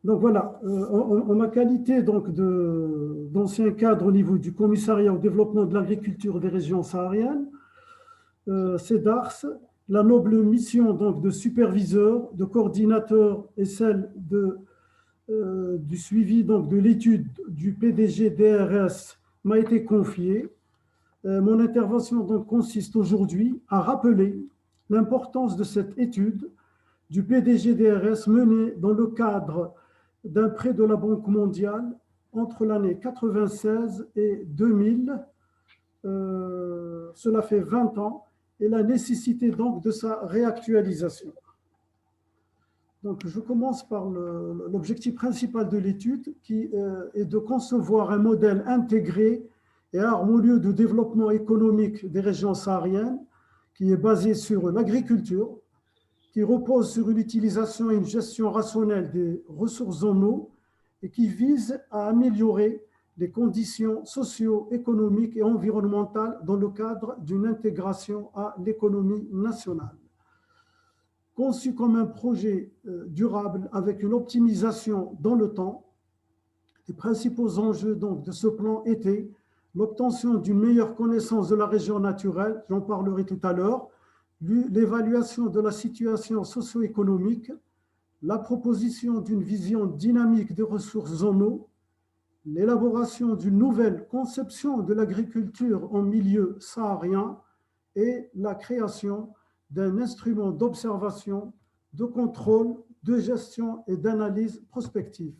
Donc voilà, en ma qualité d'ancien cadre au niveau du commissariat au développement de l'agriculture des régions sahariennes, CEDARS, la noble mission donc, de superviseur, de coordinateur et celle du suivi donc, de l'étude du PDG DRS m'a été confiée. Mon intervention donc, consiste aujourd'hui à rappeler l'importance de cette étude du PDG DRS menée dans le cadre d'un prêt de la Banque mondiale entre l'année 96 et 2000. Cela fait 20 ans et la nécessité donc de sa réactualisation. Donc, je commence par l'objectif principal de l'étude qui est de concevoir un modèle intégré et harmonieux de développement économique des régions sahariennes qui est basé sur l'agriculture, qui repose sur une utilisation et une gestion rationnelle des ressources en eau et qui vise à améliorer les conditions socio-économiques et environnementales dans le cadre d'une intégration à l'économie nationale. Conçu comme un projet durable avec une optimisation dans le temps, les principaux enjeux donc, de ce plan étaient l'obtention d'une meilleure connaissance de la région naturelle, j'en parlerai tout à l'heure, l'évaluation de la situation socio-économique, la proposition d'une vision dynamique des ressources en eau, l'élaboration d'une nouvelle conception de l'agriculture en milieu saharien et la création d'un instrument d'observation, de contrôle, de gestion et d'analyse prospective.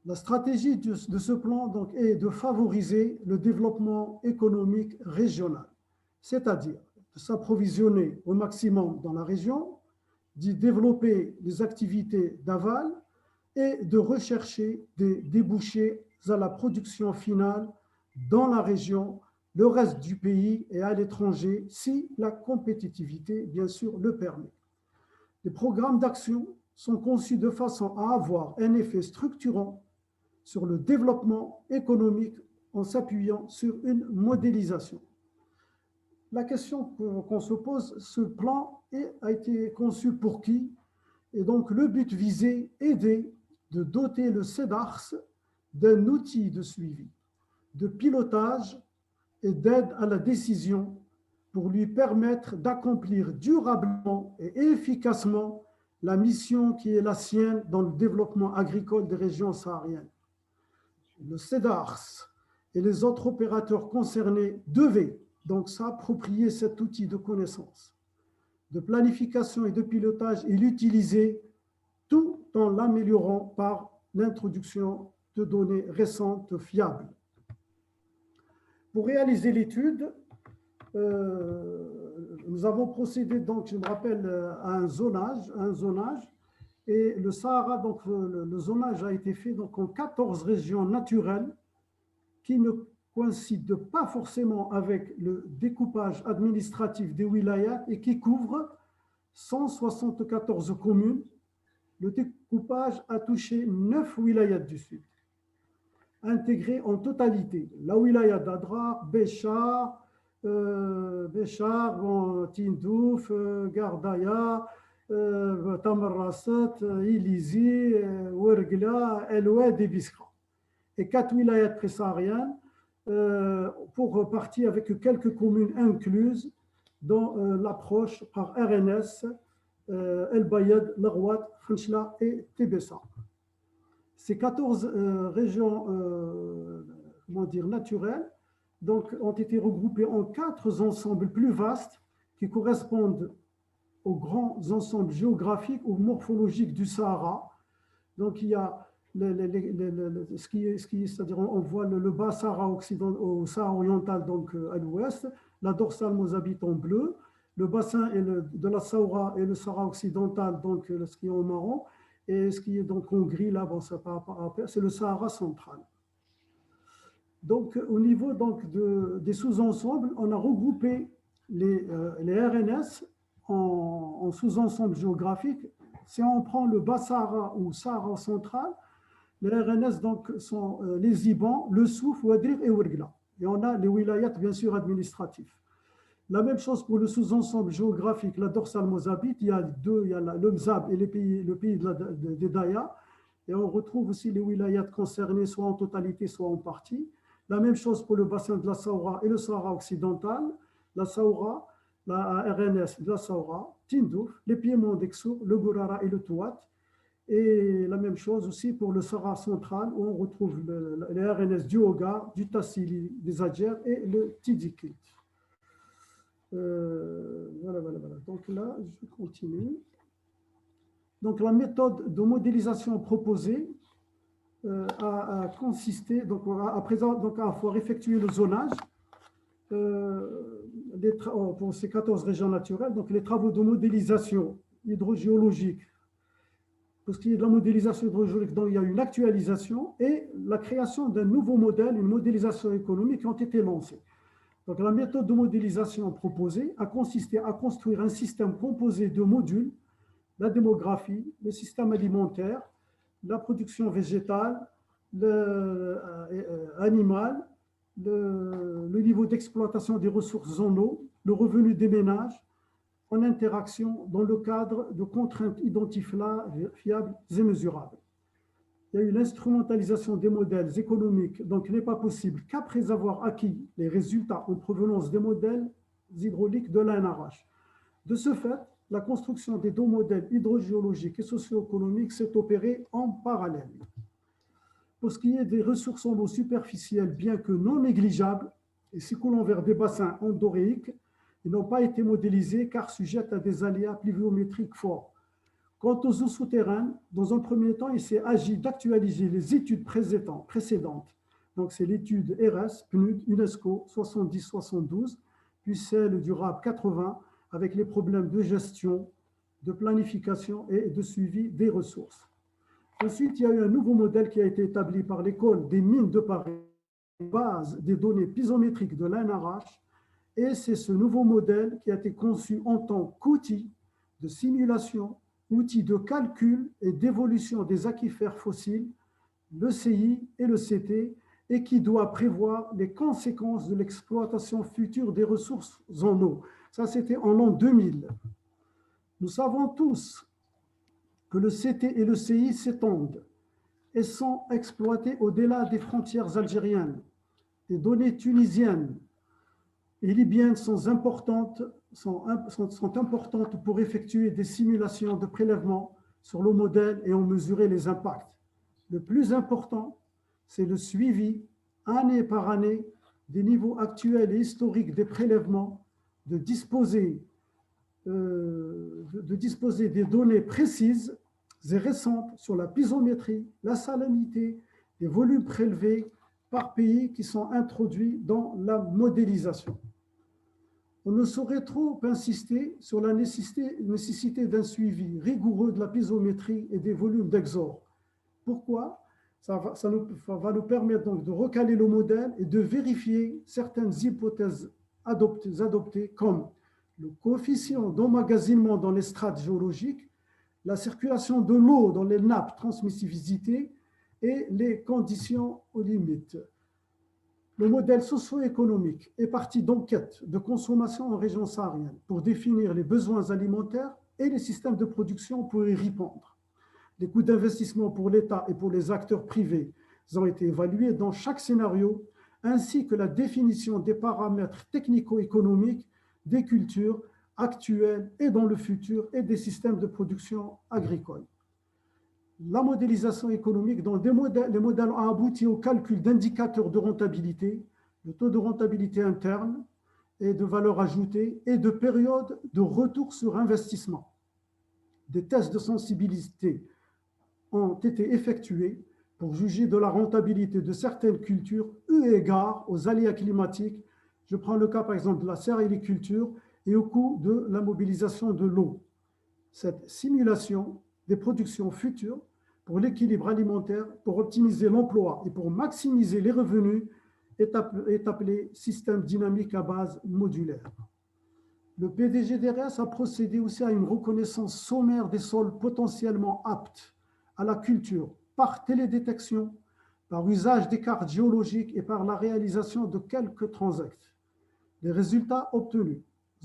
La stratégie de ce plan donc, est de favoriser le développement économique régional, c'est-à-dire de s'approvisionner au maximum dans la région, d'y développer des activités d'aval et de rechercher des débouchés à la production finale dans la région, le reste du pays et à l'étranger, si la compétitivité, bien sûr, le permet. Les programmes d'action sont conçus de façon à avoir un effet structurant sur le développement économique en s'appuyant sur une modélisation. La question qu'on se pose, ce plan a été conçu pour qui? Et donc le but visé est de doter le CEDARS d'un outil de suivi, de pilotage et d'aide à la décision pour lui permettre d'accomplir durablement et efficacement la mission qui est la sienne dans le développement agricole des régions sahariennes. Le CEDARS et les autres opérateurs concernés devaient donc s'approprier cet outil de connaissance, de planification et de pilotage et l'utiliser tout en l'améliorant par l'introduction de données récentes fiables. Pour réaliser l'étude, nous avons procédé, donc, je me rappelle, à un zonage, et le Sahara, donc le zonage a été fait donc, en 14 régions naturelles qui ne coïncident pas forcément avec le découpage administratif des wilayats et qui couvrent 174 communes. Le découpage a touché 9 wilayats du Sud, intégrés en totalité. La wilaya d'Adrar, Béchar, Tindouf, Gardaya, Tamarrasat, Ilizi, Ouergla, El Oued et Biskra. Et 4 wilayats présahariennes pour partie avec quelques communes incluses dans l'approche par RNS, El Bayed, Larwat, Khenchla et Tébessa. Ces 14 régions naturelles donc, ont été regroupées en 4 ensembles plus vastes qui correspondent aux grands ensembles géographiques ou morphologiques du Sahara. Donc, il y a c'est-à-dire on voit le bas Sahara au Sahara oriental, donc à l'ouest, la dorsale mozabite en bleu, le bassin de la Sahara et le Sahara occidental, donc ce qui est en marron, et ce qui est donc en gris, là, bon, c'est le Sahara central. Donc, au niveau donc, des sous-ensembles, on a regroupé les RNS en sous-ensembles géographiques. Si on prend le bas Sahara ou Sahara central, les RNS donc, sont les Iban, le Souf, Ouadrif et Ouergla. Et on a les wilayats, bien sûr, administratifs. La même chose pour le sous-ensemble géographique, la dorsale mozabite, il y a le Mzab et le pays des Daya. Et on retrouve aussi les wilayats concernés, soit en totalité, soit en partie. La même chose pour le bassin de la Saoura et le Sahara occidental. La Saoura, la RNS de la Saoura, Tindouf, les piémonts d'Exour, le Gourara et le Touat. Et la même chose aussi pour le Sahara central, où on retrouve les RNS du Hogar, du Tassili, des Adjers et le Tidikit. Voilà. Donc là, je continue. Donc la méthode de modélisation proposée a consisté, donc à présent, donc à avoir effectué le zonage pour ces 14 régions naturelles, donc les travaux de modélisation hydrogéologique. Pour ce qui est de la modélisation hydrogéologique, donc il y a une actualisation et la création d'un nouveau modèle, une modélisation économique qui ont été lancées. Donc la méthode de modélisation proposée a consisté à construire un système composé de modules, la démographie, le système alimentaire, la production végétale, animale, le niveau d'exploitation des ressources en eau, le revenu des ménages, en interaction dans le cadre de contraintes identifiables et mesurables. Il y a eu l'instrumentalisation des modèles économiques, donc il n'est pas possible qu'après avoir acquis les résultats en provenance des modèles hydrauliques de l'ANRH. De ce fait, la construction des deux modèles hydrogéologiques et socio-économiques s'est opérée en parallèle. Pour ce qui est des ressources en eau superficielles, bien que non négligeables, et s'écoulant vers des bassins endoréiques, ils n'ont pas été modélisés car sujettes à des aléas pluviométriques forts. Quant aux eaux souterraines, dans un premier temps, il s'est agi d'actualiser les études précédentes. Donc, c'est l'étude ERES, PNUD, UNESCO 70-72, puis celle du RAB 80, avec les problèmes de gestion, de planification et de suivi des ressources. Ensuite, il y a eu un nouveau modèle qui a été établi par l'École des mines de Paris, base des données piézométriques de l'ANRH, et c'est ce nouveau modèle qui a été conçu en tant qu'outil de simulation, outil de calcul et d'évolution des aquifères fossiles, le CI et le CT, et qui doit prévoir les conséquences de l'exploitation future des ressources en eau. Ça, c'était en l'an 2000. Nous savons tous que le CT et le CI s'étendent et sont exploités au-delà des frontières algériennes. Les données tunisiennes et libyennes sont importantes pour effectuer des simulations de prélèvement sur le modèle et en mesurer les impacts. Le plus important, c'est le suivi, année par année, des niveaux actuels et historiques des prélèvements, de disposer des données précises et récentes sur la piézométrie, la salinité, les volumes prélevés par pays qui sont introduits dans la modélisation. On ne saurait trop insister sur la nécessité d'un suivi rigoureux de la piézométrie et des volumes d'exor. Pourquoi? Ça va nous permettre donc de recaler le modèle et de vérifier certaines hypothèses adoptées comme le coefficient d'emmagasinement dans les strates géologiques, la circulation de l'eau dans les nappes, transmissivité et les conditions aux limites. Le modèle socio-économique est parti d'enquêtes de consommation en région saharienne pour définir les besoins alimentaires et les systèmes de production pour y répondre. Les coûts d'investissement pour l'État et pour les acteurs privés ont été évalués dans chaque scénario, ainsi que la définition des paramètres technico-économiques des cultures actuelles et dans le futur et des systèmes de production agricole. La modélisation économique, dont les modèles ont abouti au calcul d'indicateurs de rentabilité, de taux de rentabilité interne et de valeur ajoutée et de période de retour sur investissement. Des tests de sensibilité ont été effectués pour juger de la rentabilité de certaines cultures eu égard aux aléas climatiques. Je prends le cas par exemple de la céréaliculture et au coût de la mobilisation de l'eau. Cette simulation des productions futures pour l'équilibre alimentaire, pour optimiser l'emploi et pour maximiser les revenus est appelé système dynamique à base modulaire. Le PDG-DRS a procédé aussi à une reconnaissance sommaire des sols potentiellement aptes à la culture par télédétection, par usage des cartes géologiques et par la réalisation de quelques transacts. Les résultats obtenus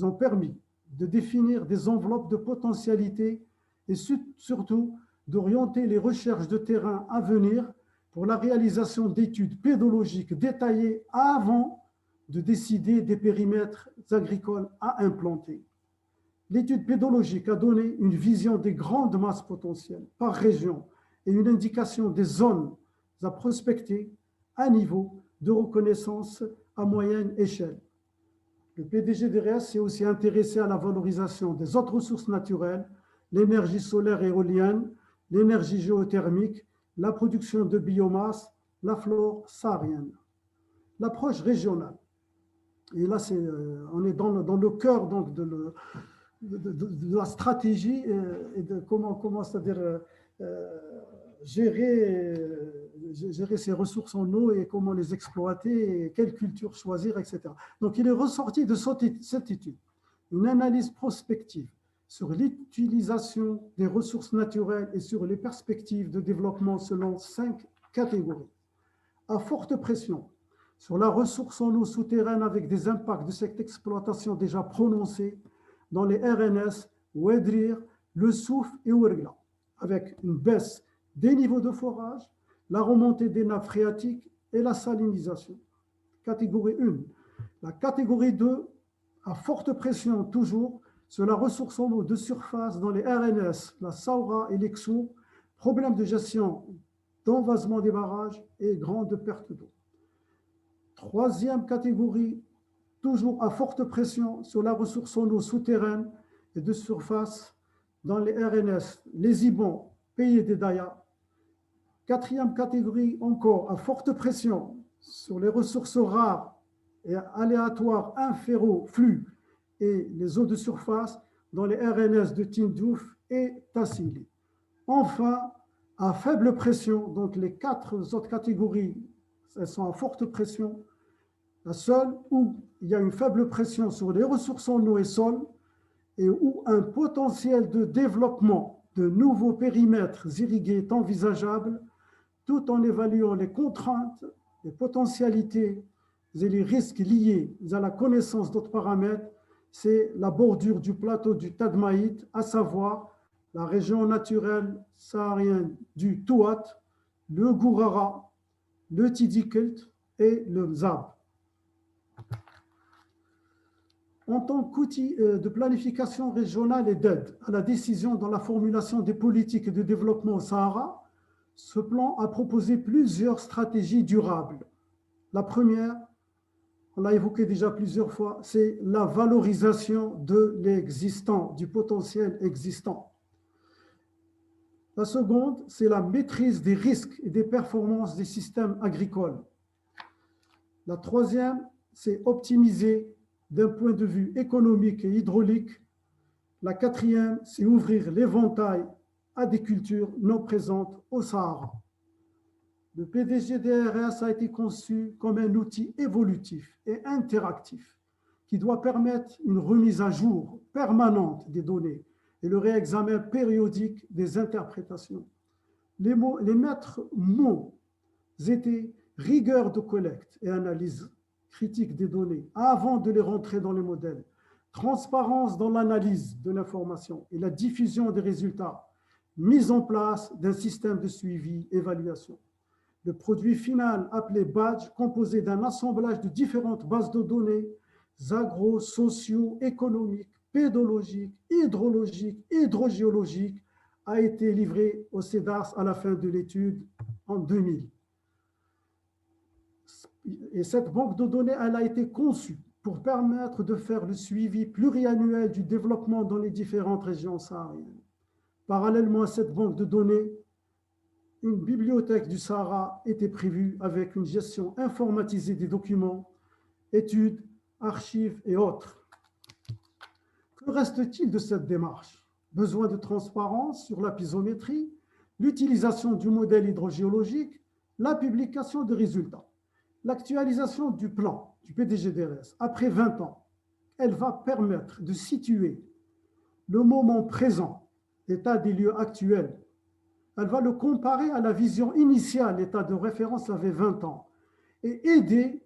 ont permis de définir des enveloppes de potentialité et surtout d'orienter les recherches de terrain à venir pour la réalisation d'études pédologiques détaillées avant de décider des périmètres agricoles à implanter. L'étude pédologique a donné une vision des grandes masses potentielles par région et une indication des zones à prospecter à niveau de reconnaissance à moyenne échelle. Le PDG d'ERES s'est aussi intéressé à la valorisation des autres ressources naturelles, l'énergie solaire et éolienne, l'énergie géothermique, la production de biomasse, la flore saharienne. L'approche régionale, et là on est dans le cœur donc de la stratégie et de comment c'est-à-dire gérer ces ressources en eau et comment les exploiter, et quelle culture choisir, etc. Donc, il est ressorti de cette étude une analyse prospective sur l'utilisation des ressources naturelles et sur les perspectives de développement selon 5 catégories. À forte pression sur la ressource en eau souterraine avec des impacts de cette exploitation déjà prononcés dans les RNS, Ouedrir, Le Souf et Ouergla, avec une baisse des niveaux de forage, la remontée des nappes phréatiques et la salinisation. Catégorie 1. La catégorie 2, à forte pression toujours sur la ressource en eau de surface dans les RNS, la Saoura et l'Exo, problème de gestion d'envasement des barrages et grande perte d'eau. Troisième catégorie, toujours à forte pression sur la ressource en eau souterraine et de surface dans les RNS, les Ibans, Pays des Daya. Quatrième catégorie, encore à forte pression sur les ressources rares et aléatoires inféroflux et les eaux de surface dans les RNS de Tindouf et Tassili. Enfin, à faible pression, donc les 4 autres catégories, elles sont à forte pression. La seule où il y a une faible pression sur les ressources en eau et sol et où un potentiel de développement de nouveaux périmètres irrigués est envisageable, tout en évaluant les contraintes, les potentialités et les risques liés à la connaissance d'autres paramètres, c'est la bordure du plateau du Tadmaït, à savoir la région naturelle saharienne du Touat, le Gourara, le Tidikelt et le Mzab. En tant qu'outil de planification régionale et d'aide à la décision dans la formulation des politiques de développement au Sahara, ce plan a proposé plusieurs stratégies durables. La première, on l'a évoqué déjà plusieurs fois, c'est la valorisation de l'existant, du potentiel existant. La seconde, c'est la maîtrise des risques et des performances des systèmes agricoles. La troisième, c'est optimiser d'un point de vue économique et hydraulique. La quatrième, c'est ouvrir l'éventail à des cultures non présentes au Sahara. Le PDG-DRS a été conçu comme un outil évolutif et interactif qui doit permettre une remise à jour permanente des données et le réexamen périodique des interprétations. Les maîtres mots étaient rigueur de collecte et analyse critique des données avant de les rentrer dans les modèles, transparence dans l'analyse de l'information et la diffusion des résultats, mise en place d'un système de suivi, évaluation. Le produit final, appelé badge, composé d'un assemblage de différentes bases de données agro, socio, économiques, pédologiques, hydrologiques, hydrogéologiques, a été livré au CEDARS à la fin de l'étude en 2000. Et cette banque de données, elle a été conçue pour permettre de faire le suivi pluriannuel du développement dans les différentes régions sahariennes. Parallèlement à cette banque de données, une bibliothèque du Sahara était prévue avec une gestion informatisée des documents, études, archives et autres. Que reste-t-il de cette démarche? Besoin de transparence sur la pisométrie, l'utilisation du modèle hydrogéologique, la publication de résultats. L'actualisation du plan du PDG-DRS, après 20 ans, elle va permettre de situer le moment présent, l'état des lieux actuels. Elle va le comparer à la vision initiale, l'état de référence avait 20 ans, et aider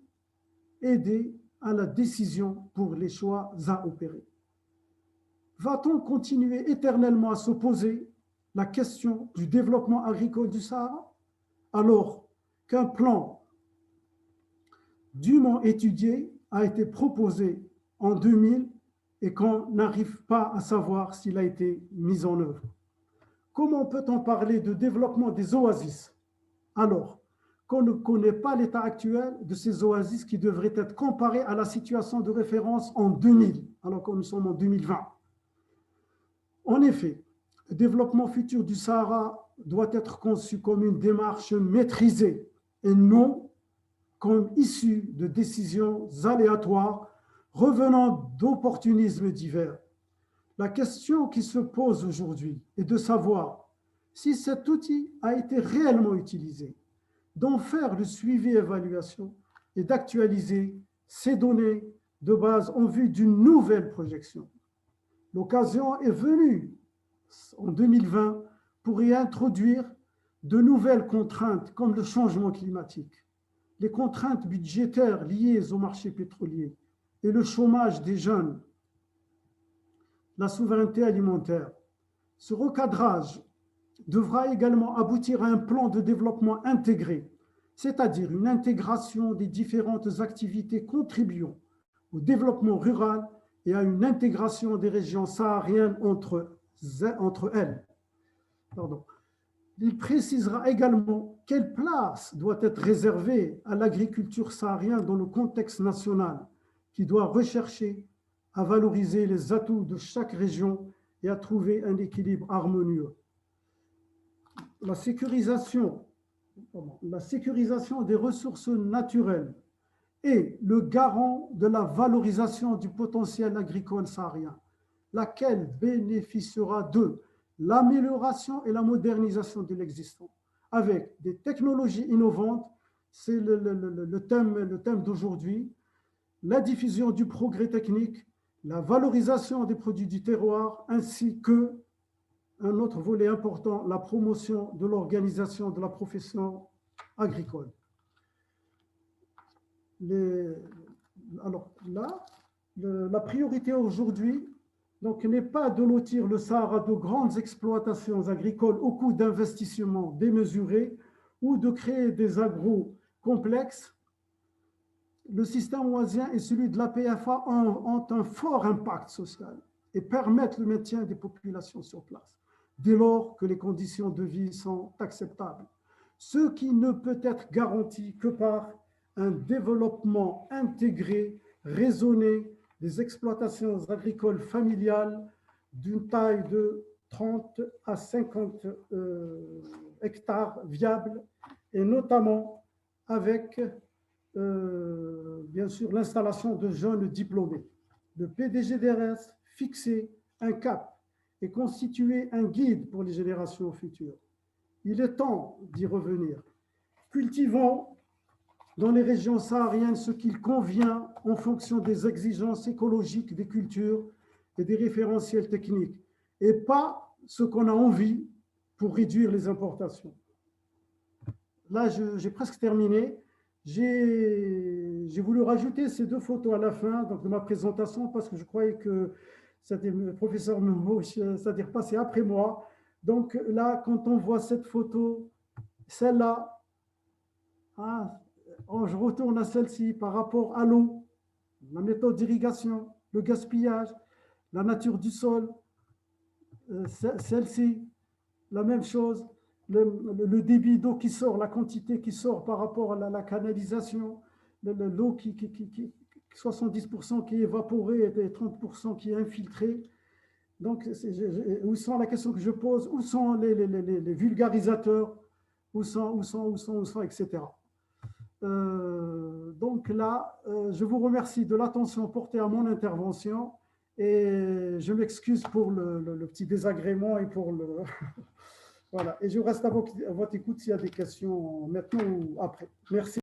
à la décision pour les choix à opérer. Va-t-on continuer éternellement à s'opposer, la question du développement agricole du Sahara, alors qu'un plan dûment étudié a été proposé en 2000 et qu'on n'arrive pas à savoir s'il a été mis en œuvre. Comment peut-on parler de développement des oasis alors qu'on ne connaît pas l'état actuel de ces oasis qui devraient être comparées à la situation de référence en 2000, alors que nous sommes en 2020? En effet, le développement futur du Sahara doit être conçu comme une démarche maîtrisée et non comme issue de décisions aléatoires revenant d'opportunismes divers. La question qui se pose aujourd'hui est de savoir si cet outil a été réellement utilisé, d'en faire le suivi et évaluation et d'actualiser ces données de base en vue d'une nouvelle projection. L'occasion est venue en 2020 pour y introduire de nouvelles contraintes comme le changement climatique, les contraintes budgétaires liées au marché pétrolier et le chômage des jeunes, la souveraineté alimentaire. Ce recadrage devra également aboutir à un plan de développement intégré, c'est-à-dire une intégration des différentes activités contribuant au développement rural et à une intégration des régions sahariennes entre elles. Pardon. Il précisera également quelle place doit être réservée à l'agriculture saharienne dans le contexte national, qui doit rechercher à valoriser les atouts de chaque région et à trouver un équilibre harmonieux. La sécurisation des ressources naturelles est le garant de la valorisation du potentiel agricole saharien, laquelle bénéficiera de l'amélioration et la modernisation de l'existant, avec des technologies innovantes, c'est le thème d'aujourd'hui, la diffusion du progrès technique, la valorisation des produits du terroir, ainsi que un autre volet important, la promotion de l'organisation de la profession agricole. Alors là, la priorité aujourd'hui n'est pas de lotir le Sahara de grandes exploitations agricoles au coût d'investissements démesurés ou de créer des agros complexes. Le système oasien et celui de la PFA ont un fort impact social et permettent le maintien des populations sur place, dès lors que les conditions de vie sont acceptables, ce qui ne peut être garanti que par un développement intégré, raisonné des exploitations agricoles familiales d'une taille de 30 à 50 hectares viables, et notamment avec, bien sûr, l'installation de jeunes diplômés. Le PDGDRS fixait un cap et constituer un guide pour les générations futures. Il est temps d'y revenir. Cultivons dans les régions sahariennes ce qu'il convient en fonction des exigences écologiques des cultures et des référentiels techniques, et pas ce qu'on a envie pour réduire les importations. Là, j'ai presque terminé. J'ai voulu rajouter ces deux photos à la fin de ma présentation parce que je croyais que le professeur Mouch, c'est-à-dire passé après moi. Donc là, quand on voit cette photo, celle-là, je retourne à celle-ci par rapport à l'eau, la méthode d'irrigation, le gaspillage, la nature du sol, celle-ci, la même chose, le débit d'eau qui sort, la quantité qui sort par rapport à la canalisation, l'eau qui 70% qui est évaporée et 30% qui est infiltrée. Donc, où sont la question que je pose, où sont les vulgarisateurs, où sont, etc. Donc là, je vous remercie de l'attention portée à mon intervention et je m'excuse pour le petit désagrément et pour le... Voilà, et je reste à votre écoute s'il y a des questions maintenant ou après. Merci.